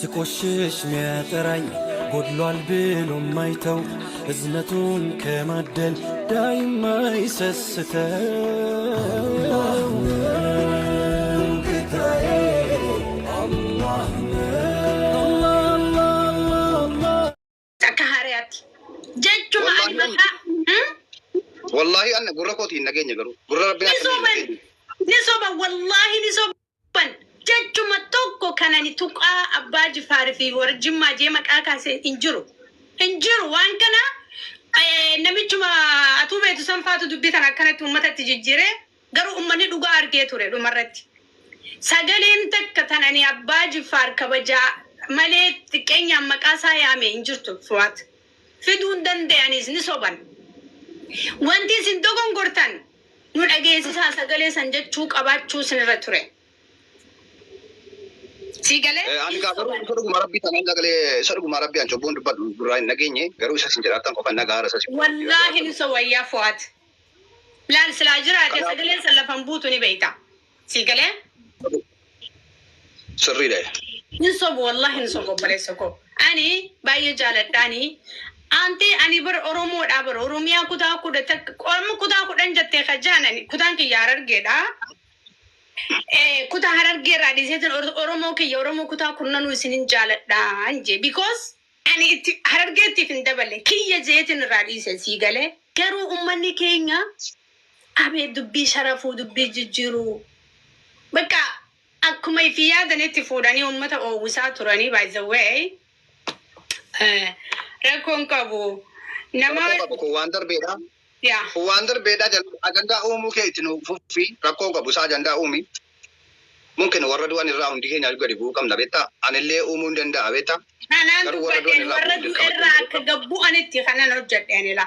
ስቆሽሽ ሚያጠራኝ ጎድሏል ብሎ ማይተው እዝነቱን ከማደል ዳይማ ይሰስተው ጌታዬ አላህ ተካሃሪያት ጀጁ ማልበካ والله أنا قرقوتي نجيني قرو قرر ربنا نسوبا والله نسوبا ججو ما توكو كانني توقع أباج فارفي ورجم ما جيمك أكاسي إنجرو وان كنا نمشي ما أتوبة تسمفاتو دبيتنا كانت أمتا تجيجيره قرو أمني دوغا أرجيتوري دو مرت سجلين تكتنني أباج فار كبجا ملت كينيا مكاسا يامي إنجرتو فوات في دون دند يعني نسوبا wanti isin dogongortan nu dhageessisaa sagalee san jechuu qabaachuu sinirra ture. Sigale? Ani garuu dhuguma rabbii tanaan sagalee isa dhuguma rabbii an cobboon dubbadhu duraa hin nageenye garuu isa sin jedhaatan qofa nagaa rasa si. Wallaahi ni sawayyaa fu'aat. Laal silaa jiraate sagaleen san lafan buutu ni beeyta. Sigale? Sirriidha. Ni sobu wallaahi ni sobu obboleessa koo. Ani baay'ee jaaladhaani. Anti ani bar Oromoo dha bar Oromiyaa kutaa kuda tak Oromoo kutaa kudan jatte khajanani kutaan ki Harargeedha kutaa Harargeerra dhiiseetin Oromoo ki Oromoo kutaa kunnanu isinin jaaladha anje because ani Harargeetti fin daballe kiyya jeetin irraa dhiise sii galee garuu ummanni keenya abee dubbii sharafuu dubbii jijjiiru bakka akkuma ifi yaadanitti fuudhanii ummata oowwisaa turanii by the way rakkoon qabu nama waan darbeedha yaa waan darbeedha ajandaa uumuu kee itti nuufi rakkoon qabu isaa ajandaa uumi mungkin warra du'an irraa hundi keenya gadi bu'uu qabna beektaa anillee uumuu hin danda'a beektaa kanaan dubbadheen warra du'erraa akka gabbu'anitti kanan hojjedheenila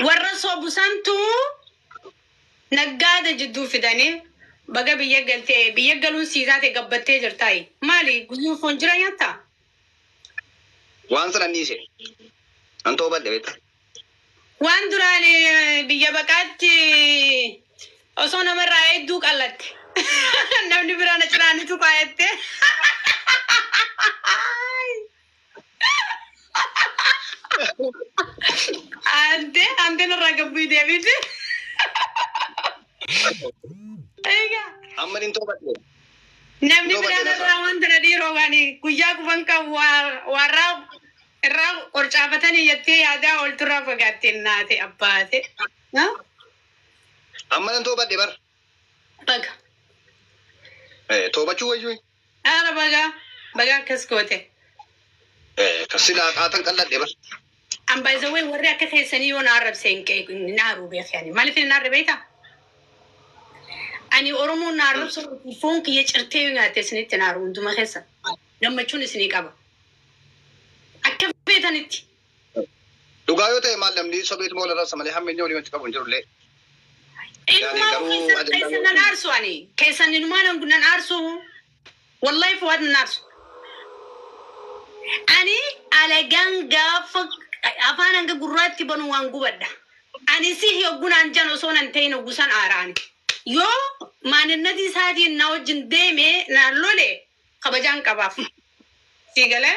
warra sobusantu naggaada jidduu fidanii baga biyya galtee biyya galuun siisaate gabbattee jirtaayi maali guyyuu foon jira nyaattaa waan sana niise antoo badde beektaa waan duraan biyya baqaatti osoo namarraa hedduu qallatte namni biraan ciraanitu kaayette ante narraa gabbii deebite amma intoo badde namni biraan irraa wanta na dhiiroo gaani guyyaa kufan qabu warraa irraa qorcaafatanii jettee yaadaa olturraa fagaattee naate abbaate amma intoo badde bar baga toobachuu wayyuu ara baga akkas goote kasilaa qaatan qalladhe bar an by the way warri akka keessanii yoo naarrabseen naaruu beekani maaliif hin naarrabeeta ani Oromoo naarrabsu foon kiyya cirtee nyaate isinitti naaru hunduma keessa gammachuun isinii qaba akka beetanitti dhugaa yoo ta'e maal namni sobeet moo larrabsa malee hammeenya olii wanti qabu hin jirullee keessan nan aarsu ani keessan inumaan nan aarsu wallahi fuwaad nan aarsu ani alagaan gaafa afaan hanga gurraatti banu waan gubadha ani si hoggunaan jan osoo nan ta'in hoggusan aaraani yoo maaninnati isaatiin na wajjin deeme na lole kabajaan qabaaf sii galee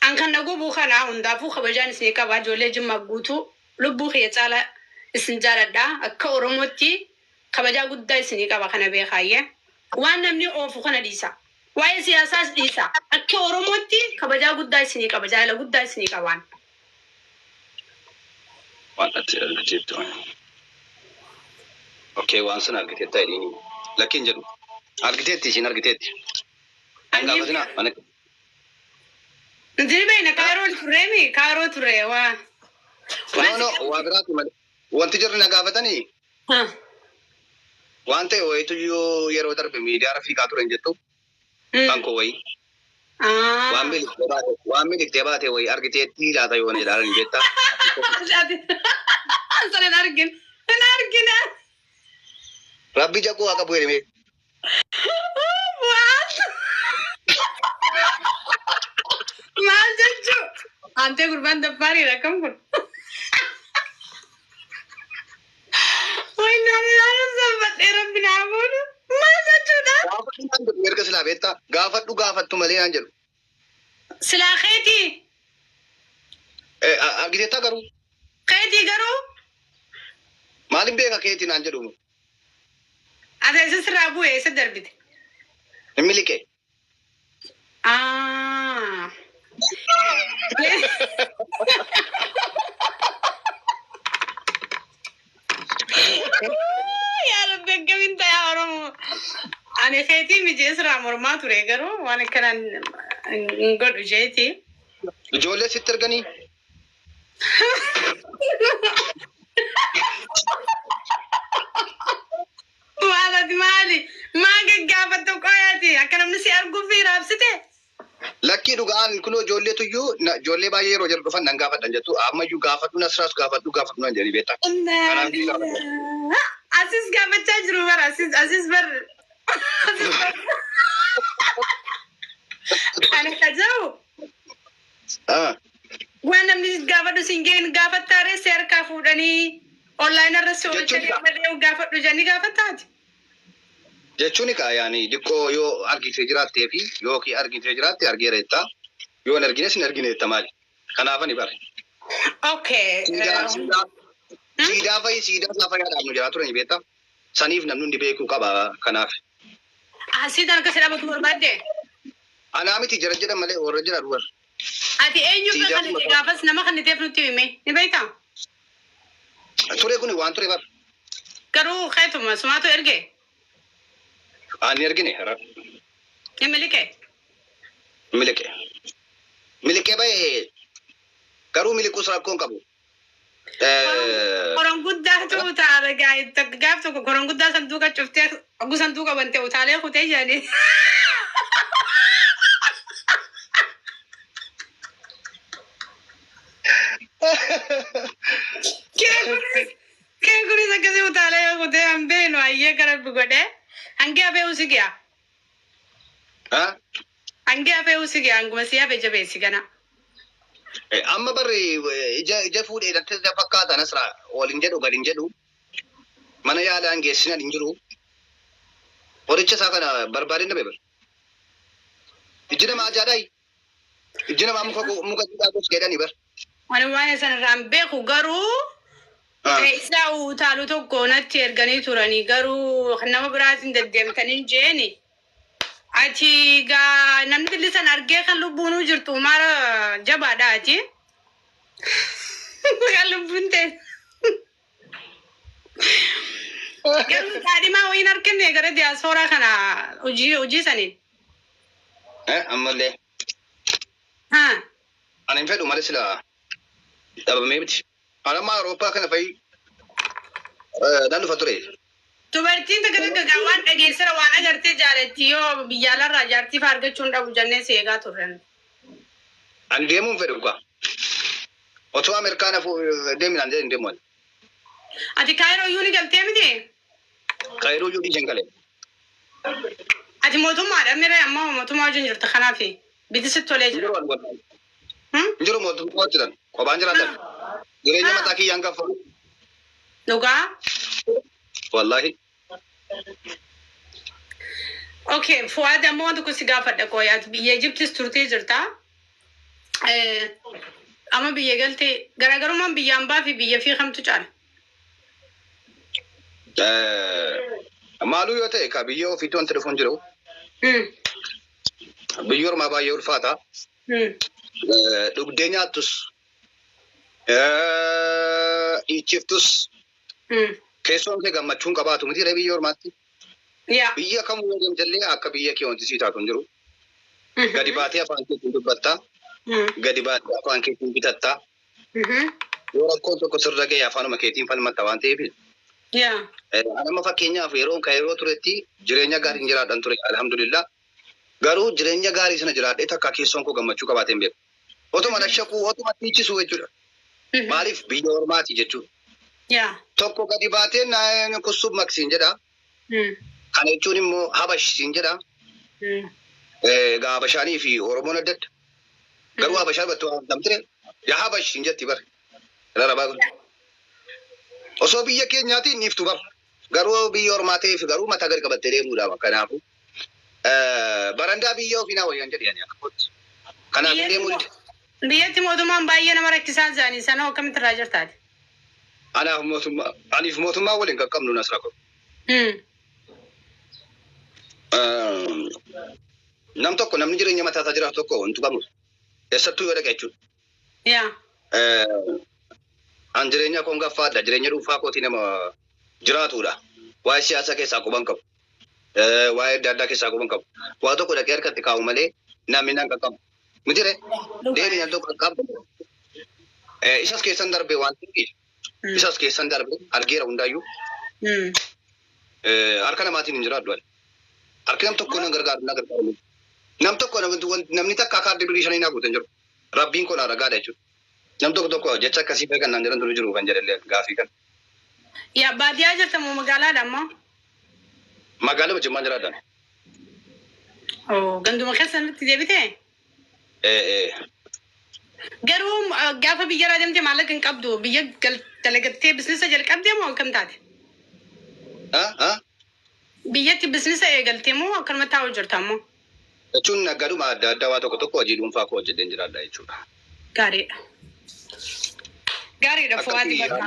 an kan na gubuu kanaa hundaafuu kabajaan isinii qabaa ijoollee Jimmaa guutuu lubbuu kiyya caala isin jaaladha akka Oromootti kabajaa guddaa isinii qaba kana beekaayyee waan namni oofu kana dhiisa waa'ee siyaasaas dhiisa akka Oromootti kabajaa guddaa isinii qaba jaalala guddaa isinii qabaan waan ati argiteettu okay waan sana argiteetta jedhini lakkiin jedhu argiteetti isin argiteetti angaafatina mana Ndibena kaaroo ture waa no waa biraati malee wanti jirri nagaafatanii waan ta'e wayitu yeroo darbe miidiyaa rafiiqaa turan jettu kan koo wayi waan miidhagdee baate wayi argiteetti laata yoo na jedhaan jetta sanan argina rabbi jagoo haa qabu jedhame maal jechuu ante gurbaan dabbaariidha kam kun waynaani naana salphadhee rabbi naa booda beektaa gaafadhu malee aan jedhu. Silaa keetii. Argiteettaa garuu Keetii garuu. maaliin beeka keetiin aan jedhu Ati isa sirraa bu'ee isa darbite. hin miliqee. Yaa Rabbi akkamiin ta'aa Oromoo. Ani keetii mijee sirraa mormaa ture garuu waan akkanaan hin godhu jeetii. Ijoollee sitti erganii. Maali? Maa gaggaafattu qoyaati? Akka namni si arguuf fi raabsite? Lakkii dhugaan kunoo ijoolleetu iyyuu ijoollee baay'ee yeroo jedhu dhufan nan gaafadhan jettu ammayyuu gaafadhu nasraas gaafadhu nan jedhii beektaa. Asis gaafachaa jiru bara asis bar. Ani kaja'u. Waan namni gaafadhu singeen gaafattaare seerkaa fuudhanii online irra soolchanii malee gaafadhu jennii gaafattaati. Jechuun yaani diqqoo yoo argitee jiraattee fi yookiin argitee jiraatte argeera jettaa yoo hin argines hin argine jetta maali? Kanaafani bare. Okay. Siidaa fayyaadhaaf nu jiraatu ni beektaa? Saniif namni hundi beekuu qaba kanaaf. Siidaan akka sidhaa bakka barbaadde? Anaa miti jara jedhan malee warra jira duwwar. Ati eenyu kan gaafas nama kan niteef nutti hime ni beektaa? Ture kuni waan ture bar. Garuu keetuma sumaatu erge? Ani argine hara. Ni milike? Milike baay'ee garuu miliquus rakkoon qabu. Koron guddaatu utaale gaaf tokko koron guddaa sanduuqa cuftee oguu sanduuqa bantee utaalee kutee jedhanii. Kee kunis akkasii utaalee kutee hambee nu ayyee gara godhee. Ange abe usigia. Ange abe usigia anguma si abe jabe sigana. Amma barri ija fuudhee dattee fakkaata nasra waliin jedhu gadiin jedhu mana yaalaan geessina hin jiru. Horicha isaa kana barbaadeen dhabe bar. Iji nama ajaadaayi. Iji nama muka jidhaafus jedhanii bar. Wani waa'ee sanarraan beeku garuu. Isaa utaalu tokko natti erganii turanii garuu nama biraatiin deddeemtanii jeeni. Ati gaa namni billisan argee kan lubbuunuu jirtu mara jabaadha ati. Kan lubbuun ta'e. Garuu kaadhimaa wayiin argine gara diyaaspooraa kana hojii saniin. Ammallee. Ani hin fedhu malee sila dhabamee miti. Anamma Awurooppaa kana fa'i nan dhufa ture. Dubartiin takka waan dhageessara waan agartee jaalatti yoo biyya alarraa jaartii fa'aa argachuun dhabu jennee seegaa turren. Ani deemuun fedhu kaa. Otoo Ameerikaana deeminaan jedhin deemu. Ati Kaayiroo iyyuu ni galtee miti? Kaayiroo iyyuu dhiiseen galee. Ati mootummaadha miree ammoo mootummaa wajjin jirta kanaaf bitisi tolee jira. Jiru mootummaa hojjetan qophaan jiraatan. Jireenya mataa kiyyaan kaffalu. Dhugaa? Wallahi. Okay, Fuad ammoo wanti kun si gaafadha qoyaati. Biyya Ijiptis turtee jirta. Amma biyya galtee garaagarummaan biyya hambaa fi biyya fi kamtu caala? Maaluu yoo ta'e ka biyya ofiitti wanti dhufuun jiru. Biyya ormaa baay'ee ulfaata. Dhugdee nyaattus. Dhiichiftus. Keessoon kee gammachuun qabaatu miti ree biyya ormaatti. Biyya kamuu yoo deemtellee akka biyya kee wanti sii taatu hin jiru. Gadi baatee afaan keetiin dubbattaa. Gadi baatee afaan keetiin bitattaa. Yoo rakkoon tokko sirra ga'e afaanuma keetiin falmatta waan ta'eef. Anama fakkeenyaaf yeroo turetti jireenya gaarii jiraadhan ture alhamdulillah. Garuu jireenya gaarii sana jiraadhee takka keessoon koo gammachuu qabaatee hin beeku. Otuma nashaquu otuma dhiichisuu jechuudha. Maaliif biyya ormaati jechuudha. Tokko gadi baatee na kusub maksiin jedha. Kana jechuun immoo habashiin jedha. Habashaanii fi Oromoon adda adda. Garuu habashaan battuu haamtamtire yaa habashiin jetti bar. Rarabaa kun. Osoo biyya keenyaatiin niiftu bar. Garuu biyya ormaa ta'eef garuu mataa gadi qabattee deemuudha kanaafu. Baranda biyya ofiinaa wayyan jedhe ani akka kootti. Kanaaf illee mul'ise. Biyyatti mootummaan baay'ee nama rakkisaa jiranii sana akkamitti irraa jirtaati? Aniif mootummaa waliin qaqqabnu nasra ko. Nam tokko namni jireenya mataa isaa jiraatu tokko wantu qabu. Eessattuu yoo dhaqa jechuudha. An jireenya koon gaffaadha. Jireenya dhuunfaa kootii nama jiraatudha. Waa'ee siyaasa keessaa quban qabu. Waa'ee adda addaa keessaa quban qabu. Waa tokko dhaqee harkatti kaa'u malee namni nan qaqqabu. Mujire deebiin an tokko qaqqabu. Isas keessan darbe waan ta'eef isas keessan darbe argeera hundaayyuu. Harka namaatiin hin jiraadhu. Harki nam tokko nan gargaaru. Nam tokko namni takka akka adda durii shanii naa guutan jiru. Rabbiin kun ragaadha jechuudha. Nam tokko jecha akkasii beekan naan jedhan jiru kan jedhallee gaafii kan. Yaa baadiyyaa jirta moo magaalaadha ammoo? Magaalaa Jimmaa jiraadhaan. Ganduma keessa nutti deebitee? Garuu gaafa biyya irraa deemtee maallaqa hin qabdu biyya dalagattee biizinasa jalqabdee moo akkam taate? Biyyatti biizinasa eegaltee moo akkanuma taa'u jirta ammoo? Jechuun naggaadhuma adda addaa waa tokko hojii dhuunfaa koo hojjedheen jiraadha jechuudha. Gaariidha. Gaariidha Fuwaadi bakka.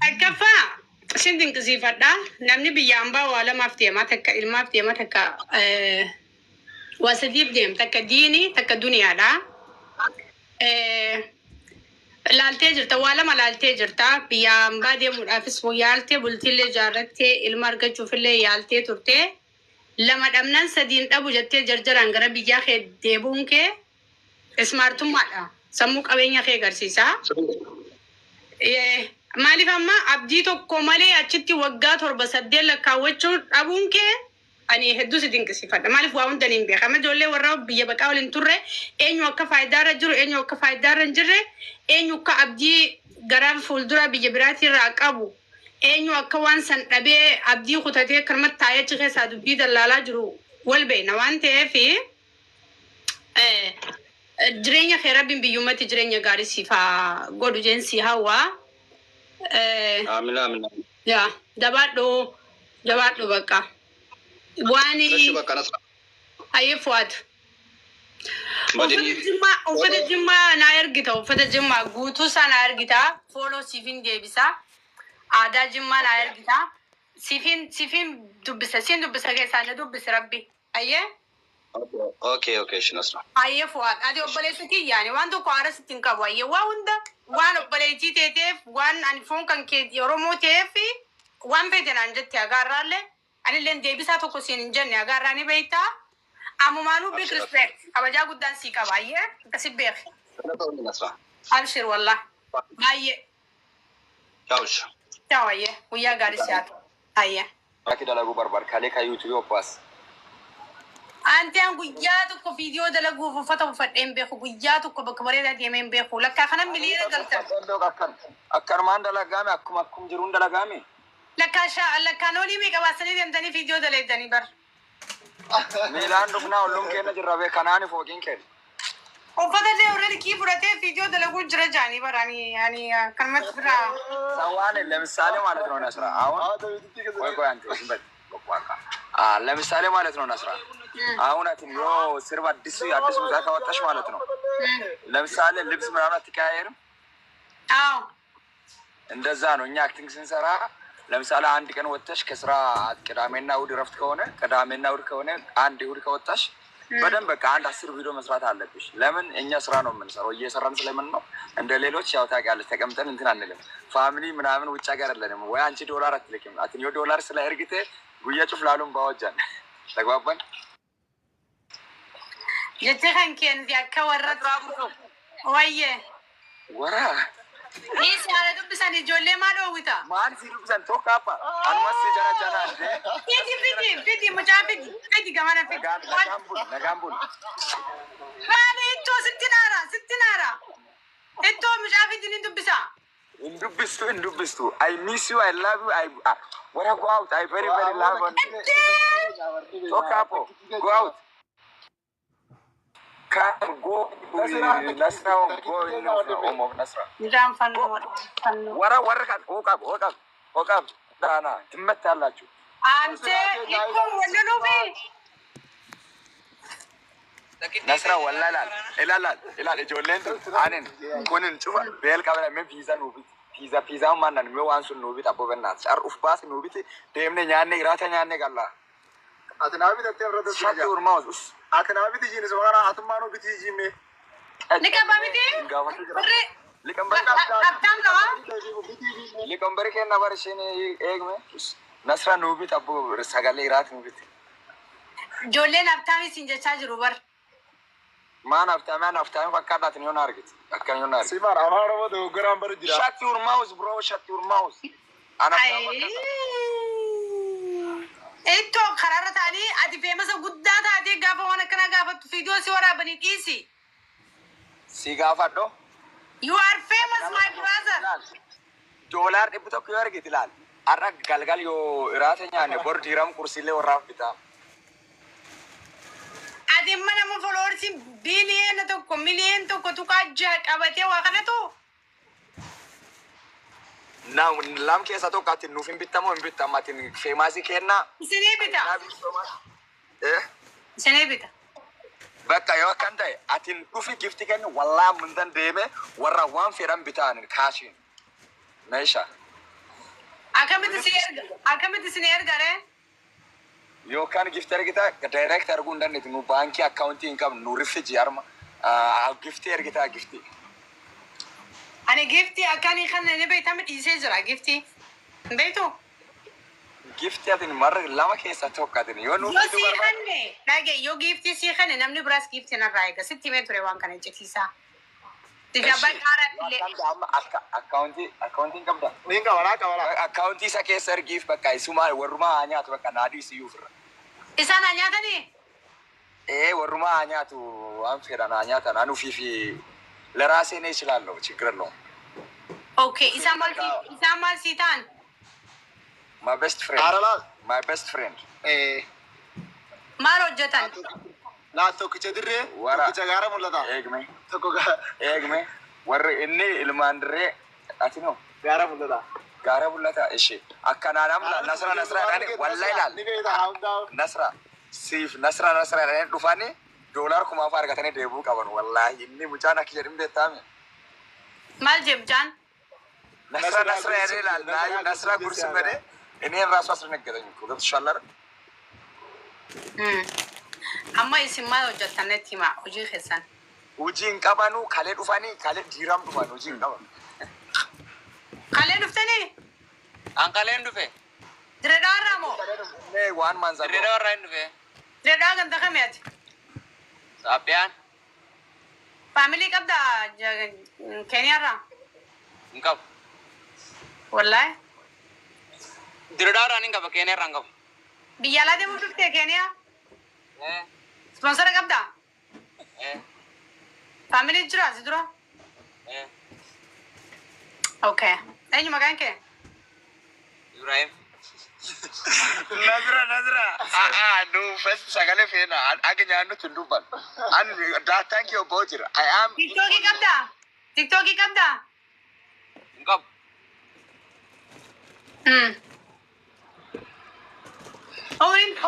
Akkaffaa isin dinqisiifadha. Namni biyya hambaa waa lamaaf deemaa takka ilmaaf deemaa takka waa sadiif deema takka diinii takka duniyaadha. Laaltee jirta waa lama laaltee jirta biyya hambaa deemuudhaafis yaaltee bultiillee ijaarrattee ilma argachuufillee yaaltee turtee. Lama dhabnan sadiin dhabu jettee jarjaraan gara biyyaa kee deebuun kee ismaartummaadha. Sammuu qabeenya kee agarsiisa. Maaliif amma abdii tokko malee achitti waggaa 7-8 lakkaawwachuun dhabuun kee ani hedduu si dinqisiifadha. Maaliif waa hundaan hin beekama. Ijoollee warra biyya baqaa waliin turre eenyu akka faayidaarra jiru eenyu akka faayidaarra hin jirre eenyu akka abdii garaa fuuldura biyya biraatirraa qabu. Eenyu akka waan san dhabee abdii kutatee akkanumatti taa'ee achi keessaa dubbii dallaalaa jiru wal beekna waan ta'eef jireenya kee rabbiin biyyummatti jireenya gaarii siif haa godhu jeensi hawaa. Aamin. Yaa jabaadhu bakka. Waani hayyee Fuwaad. Uffata Jimmaa naa ergita uffata Jimmaa guutuu isaa naa ergita fooloo siifin deebisa. Aadaa Jimmaa naa ergita. Siifin dubbisa. Siin dubbisa keessaa na dubbisa rabbi. Ayyee? Okay, Shinasra. Ayyee Fuwaad. Ati obboleessa kiyyaani waan tokko haara sitti hin qabu. Ayyee waa hunda waan obboleettii teeteef waan ani foon kan kee Oromoo ta'eef waan feete naan jette agaarraallee anillee deebisaa tokko siin hin jenne agaarraa ni beektaa. Ammumaanuu big respect. Kabajaa guddaan sii qaba. Ayyee? Akkasi beeki. Abshir wallah. Baay'ee. Yaa'ush. Ayyee. Guyyaa gaarii siyaatu. Ayyee. Bakki dalaguu barbaadkaalee kan YouTube oppaas. Anteen guyyaa tokko viidiyoo dalaguuf uffata uffadheen beeku guyyaa tokko bakka bareedaa deemeen beeku lakkaa kana miliyoona galtan. Akkanumaan dalagaame akkuma jiruun dalagaame. Lakkaan olii meeqa baasanii deemtanii viidiyoo daleeddanii bar. Miilaan dhugnaa olluun keenya jirra bee kanaan fooqiin kenna. Uffata illee warreen kii fudhatee viidiyoo dalaguu jira jaanii baranii akkanumatti biraa. Sawaan ለምሳሌ ማለት ነው ነስራ አሁን ቆይ አንተ ዝም በል ለምሳሌ ማለት ነው ነስራ አሁን አትን ዮ ስርባ አዲስ ሙዚቃ ካወጣሽ ማለት ነው ለምሳሌ ልብስ ምናምን አትቀያየርም? አዎ እንደዛ ነው እኛ አክቲንግ ስንሰራ ለምሳሌ አንድ ቀን ወጥተሽ ከስራ ቅዳሜና እሑድ እረፍት ከሆነ ቅዳሜና እሑድ ከሆነ አንድ እሑድ ከወጣሽ በደንብ በቃ አንድ 10 ቪዲዮ መስራት አለብሽ። ለምን እኛ ስራ ነው የምንሰራው እየሰራን ስለምን ነው እንደ ሌሎች ያው ታውቂያለሽ ተቀምጠን እንትን አንልም። ፋሚሊ ምናምን ውጭ ሀገር አይደለንም ወይ አንቺ ዶላር አትልኪም አትኞ ዶላር ስለ እርግቴ ጉያ ጭፍላሉን ባወጃን ተግባባን። የትኸን ከን ያከወረት ወየ ወራ ይስ ያለ ዱብሰን ጆሌ ማዶውታ ማን ሲዱብሰን ቶካፓ አንማስ ጀራጃና ፊቲ ሙጫፊት ፊቲ ገማና ፊቲ ነጋምቡል ማን እቶ ስትናራ እቶ ሙጫፊት ንዱብሳ እንዱብስቱ I miss you, I love you, I wanna go out, I very love you. Tokapo, go out. Can't go Nasra, go in home of Nasra. Jam fan. Wara kan okap dana timmet alachu. Ante ikko wallano be. Nasra wallahi ilal ijoolleen anen kunin cufa beel qabala men pizza nubi pizza mannan me waan sun nubi tabbo bennaat shar uf baas nubi deemne nyaanne iraata nyaanne galla atnaabi datte brada shatti urmaus atnaabi tijini subhana atmanu bitijime liqambari kenna barshine eegme nasra nubi tabbo sagale iraat nubi joolleen abtaami siin jechaa jiru bar maan abtaami fakkaataat ni yoon argit akkan yoon argit Simar amaara wada garan bar jira shut your mouth bro shut your mouth ana Eto karara taanii ati feemasa guddaa taatee gaafa waan akkana gaafattu fiidiyoo si waraabanii dhiisi. Si gaafadho. You are famous my brother. Dollar dhibbu tokko yoo argite ilaal. Har'a galgal yoo iraata nyaanne bor diiram kursiilee warraaf bitaa. Ati amma nama followersi biliyeena tokko miliyeena tokko tuqaa jaha qabatee waa kanatu. Lam keessa tokko ati nuuf hin bittamu hin bittamu ati feemaasii kennaa. Isinii bita. Isinii bita. Bakka yoo akkan ta'e ati dhufi gifti kennu wallaa mundan deeme warra waan fedhan bitaan kaashiin. Meeshaa. Akkamitti isin ergare? Yookaan gifti ergita direct arguu hin dandeetti nu baankii akkaawuntii hin qabnu nu rifiji arma gifti ergita gifti. Ani gifti akkanii kan inni beekame dhiisee jira gifti. Beektu? Gifti ati marra lama keessa tokko ati yoo nuuf Yoo sii kanne dhage yoo gifti sii kanne namni biraas gifti narraa eega sitti himee ture waan kana jechisiisaa. Dijabaa qaaratillee. Akkaawuntiin qabda. Ni qabala. Akkaawuntii isa keessa ergiif bakka isumaa warrumaa haa nyaatu bakka naadii si yuufirra. Isaan haa nyaatanii? Warrumaa haa nyaatu waan fedhan haa nyaatan anuufii fi ለራሴ ነው ይችላልው ችግር ነው ኦኬ ኢሳማል ሲታን my best friend ማር ወጀታን ላቶ ከቸድሬ ከቸጋራ ሙለታ ኤግሜ ወር እኔ ilmaandre ati no ጋራ ሙለታ እሺ አካናናም nasra ዳኔ ወላሂ ላል nasra ሲፍ nasra ዳኔ ዱፋኔ dollar kuma far gatane debu qaban wallahi inni mujana kijerim betame mal jebjan nasra yare la nasra kursi mede ene rasu asr ነገረኝ እኮ ገብተሻላር amma isimma hojjetanne tima hojii keessan hojiin qabanu kale dhufani kale diiram dhufan hojiin qaban kale dhuftani an kale dhufe diredaara mo ne waan manza diredaara dhufe diredaa ganda kameeti Sabian, family kabda Kenya ra. Engkau. Wallahi. Diradara ni engkau Kenya ra engkau. Biyala de muduk te Kenya. Sponsor kabda. Family jura sidro. Okay. Ayo makan ke? Ibrahim. Nazra no first sagale fena agnya no tunduban and that thank you about it I am TikTok kabda engkau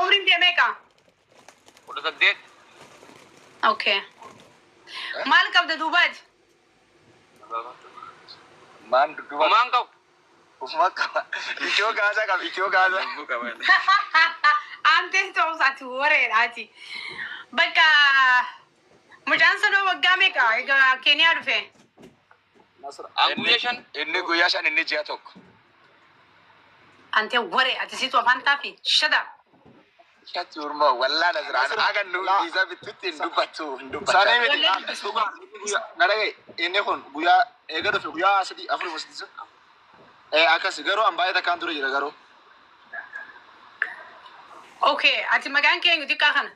Orin dia meka udah sedih Okay mal kabda Dubai man Dubai Omang kau Maka ijo gaza buka mana ante to satu ore ati baka mujan sano wagame ka ega Kenya rufe Angulation inni guyashan inni jiatok ante ore ati situ afanta fi shada shati urma walla nazra aga no visa bitutti ndubatu sane me narage ene hon guya ega do guya asadi afro musdiso akas garo ambaye ta kan duro jira garo Okay ati magan ke nguti ka kana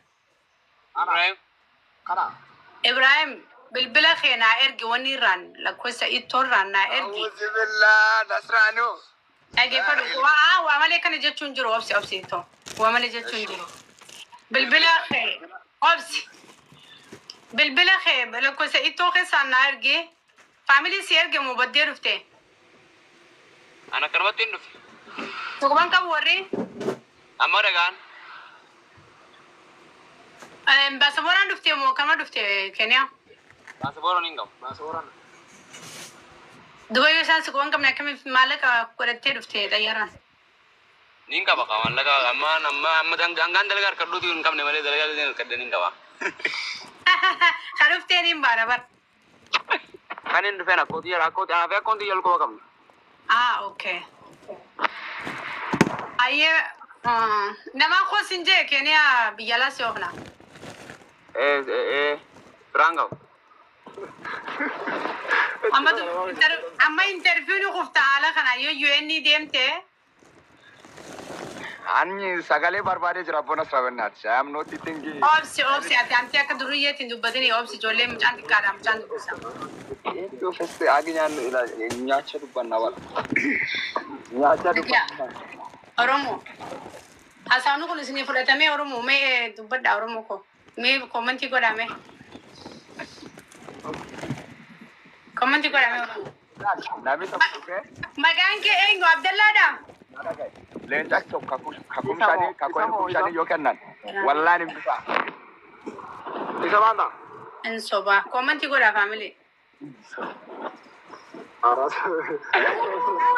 Ibrahim Ibrahim bilbila khena ergi wani ran la kosa itoran na ergi billah nasrano age fadu wa male kan jechun jiro opsi to wa male jechun jiro bilbila khe opsi bilbila khe la kosa ito khesa na ergi family si ergi mubaddir ufte anak kerbatin dufe Tukuman ka worry amma dagan Baasabooraan dhuftee moo kama dhuftee Keniyaa? Baasaboora ni qabu. Baasabooraan. Duba yoo isaan siqoon qabne akkamiif maallaqa godhattee dhuftee xayyaaraan? Ni qaba maallaqa amma dangaan dalagaa harkadhuuti hin qabne malee dalagaa harkadhee ni qaba. Kan dhuftee ni baara bar. Kan hin dhufeen akkooti jalqaba qabna. Okay. Ayyee nama koos hin jee Keniyaa biyya alaa si oofna. Biraan qabu. Amma interview ni kufta haala kana yoo UN deemtee. Ani sagalee barbaadee jira bona sabannaati. I am not eating. Obsi ati akka duriyyeetiin dubbatanii obsi ijoollee mucaan xiqqaadha mucaan dubbisa. Iddoo feste aginyaan nyaacha dubbanna wala. Nyaacha dubbanna. Oromoo. Hasaanu kun isinii fudhatamee Oromoo mee dubbadha Oromoo ko. Mee komantii godhame. Komantii godhame Oromoo. Nami tokko Maqaan kee eenyu Abdallaadha? leenca tokko kakumshanii yoo kennan wallaan hin bifa. Isa baanta. Ensoba. Komantii godha faamilee.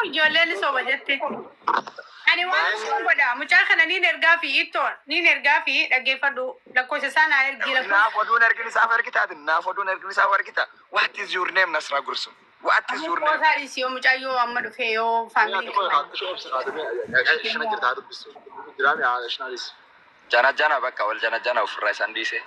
Ijoolleen soba jette. Ani waan sun godha mucaa kana niin ergaa fi ittoon niin ergaa fi dhaggeeffadhu lakkoofsa isaa naa ergi lakkoofsa. Naaf oduun ergin isaaf ergitaati. Naaf oduun ergin isaaf ergita. What is your name Nasra Gursum? What is your name? Kosaa dhisi yoo mucaa yoo amma dhufee yoo faamilii. Jana bakka wal jana ofirraa isaan dhiise.